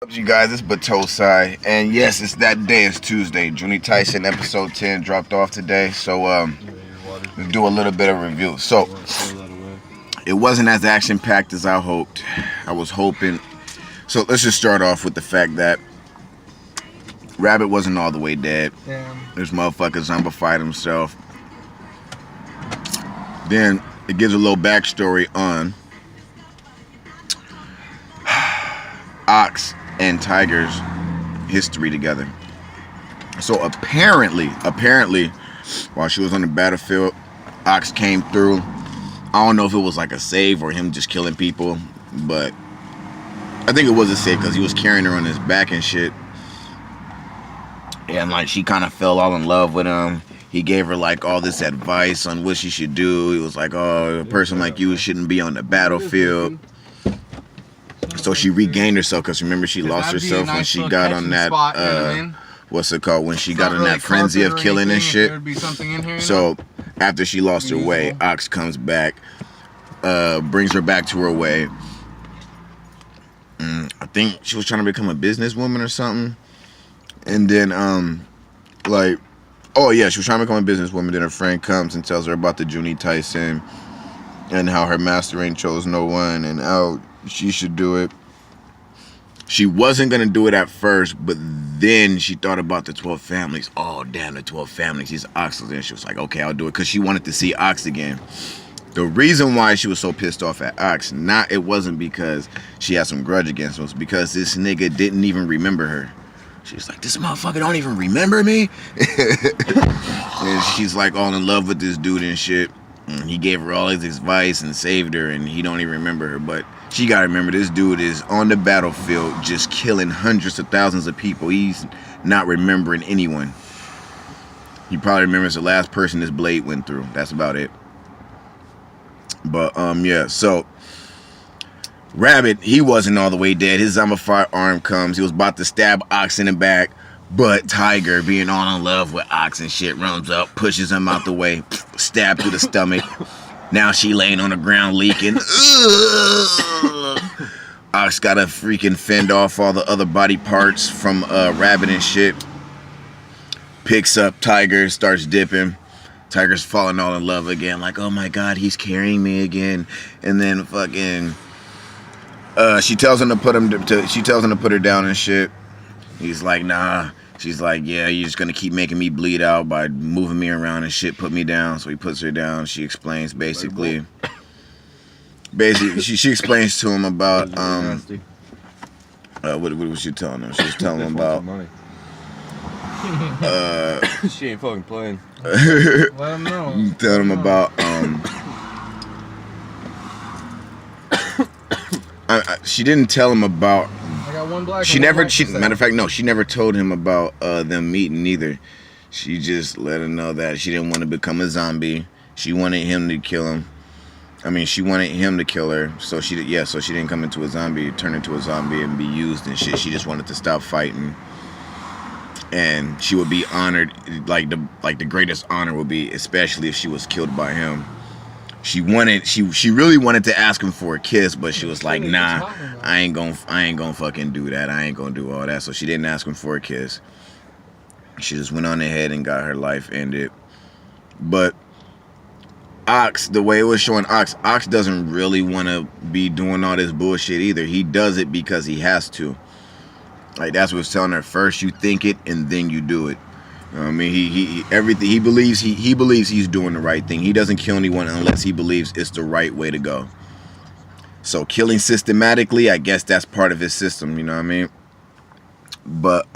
What's up, you guys? It's Battosi, and yes, it's that day. It's Tuesday. Juni Taisen episode 10 dropped off today, so let's do a little bit of review. So it wasn't as action packed as I hoped. I was hoping. So let's just start off with the fact that Rabbit wasn't all the way dead. Damn. This motherfucker zombified himself. Then it gives a little backstory on Ox and Tiger's history together. So apparently, while she was on the battlefield, Ox came through. I don't know if it was like a save or him just killing people, but I think it was a save because he was carrying her on his back and shit. And like she kind of fell all in love with him. He gave her like all this advice on what she should do. He was like, "Oh, a person like you shouldn't be on the battlefield." So she regained herself because remember she lost herself when she got on that what's it called, when she got in that frenzy of killing and shit. So after she lost her way, Ox comes back, brings her back to her way. I think she was trying to become a businesswoman or something, and then like, oh yeah, she was trying to become a businesswoman. Then her friend comes and tells her about the Juni taisen and how her master ain't chose no one and how she should do it. She wasn't gonna do it at first, but then she thought about the 12 families. Oh damn, the 12 families. These Ox. And she was like, okay, I'll do it, because she wanted to see Ox again. The reason why she was so pissed off at Ox, it wasn't because she had some grudge against him, it was because this nigga didn't even remember her. She was like, this motherfucker don't even remember me? And she's like all in love with this dude and shit. And he gave her all his advice and saved her, and he don't even remember her. But she gotta remember, this dude is on the battlefield just killing hundreds of thousands of people. He's not remembering anyone. He probably remembers the last person this blade went through. That's about it. But yeah, so Rabbit, he wasn't all the way dead. His zombified arm comes. He was about to stab Ox in the back, but Tiger, being all in love with Ox and shit, runs up, pushes him out the way, stab through the stomach. Now she laying on the ground leaking. Ox gotta freaking fend off all the other body parts from Rabbit and shit. Picks up Tiger, starts dipping. Tiger's falling all in love again, like, oh my god, he's carrying me again. And then fucking she tells him to put her down and shit. He's like, nah. She's like, yeah, you're just gonna keep making me bleed out by moving me around and shit. Put me down. So he puts her down. She explains basically she explains to him about what was she telling him? She was telling him about she ain't fucking playing. Let him know. Telling him about she didn't tell him about. I got one black. Matter of fact, no, she never told him about them meeting either. She just let him know that she didn't want to become a zombie. She wanted him to kill him. I mean, she wanted him to kill her. So she didn't come into a zombie, turn into a zombie, and be used and shit. She just wanted to stop fighting, and she would be honored. Like the greatest honor would be, especially if she was killed by him. She really wanted to ask him for a kiss, but she was like, nah, I ain't gonna fucking do that. I ain't gonna do all that. So she didn't ask him for a kiss. She just went on ahead and got her life ended. But Ox, the way it was showing Ox doesn't really want to be doing all this bullshit either. He does it because he has to. Like, that's what it's telling her. First you think it and then you do it. I mean, he believes he's doing the right thing. He doesn't kill anyone unless he believes it's the right way to go. So killing systematically, I guess that's part of his system, you know what I mean? But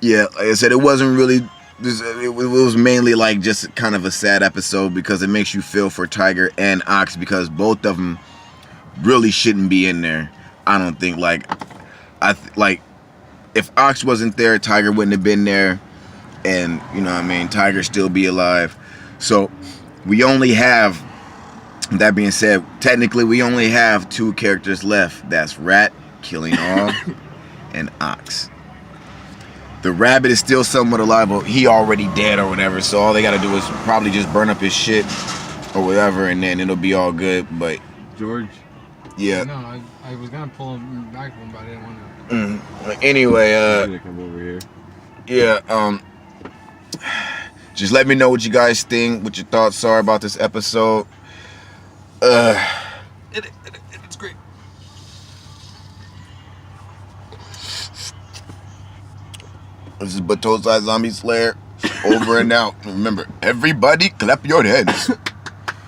yeah, like I said, it wasn't really. It was mainly like just kind of a sad episode because it makes you feel for Tiger and Ox, because both of them really shouldn't be in there. I don't think if Ox wasn't there, Tiger wouldn't have been there, and you know what I mean, Tiger still be alive. So we only have, that being said, technically we only have two characters left. That's Rat, killing all, and Ox. The Rabbit is still somewhat alive, but he already dead or whatever, so all they gotta do is probably just burn up his shit or whatever, and then it'll be all good. But George, Yeah. No, I was gonna pull him back from him, but I didn't want to. Anyway, I'm gonna come over here. yeah. Just let me know what you guys think, what your thoughts are about this episode. It's great. This is Battosi-zombslyr over and out. Remember, everybody clap your hands.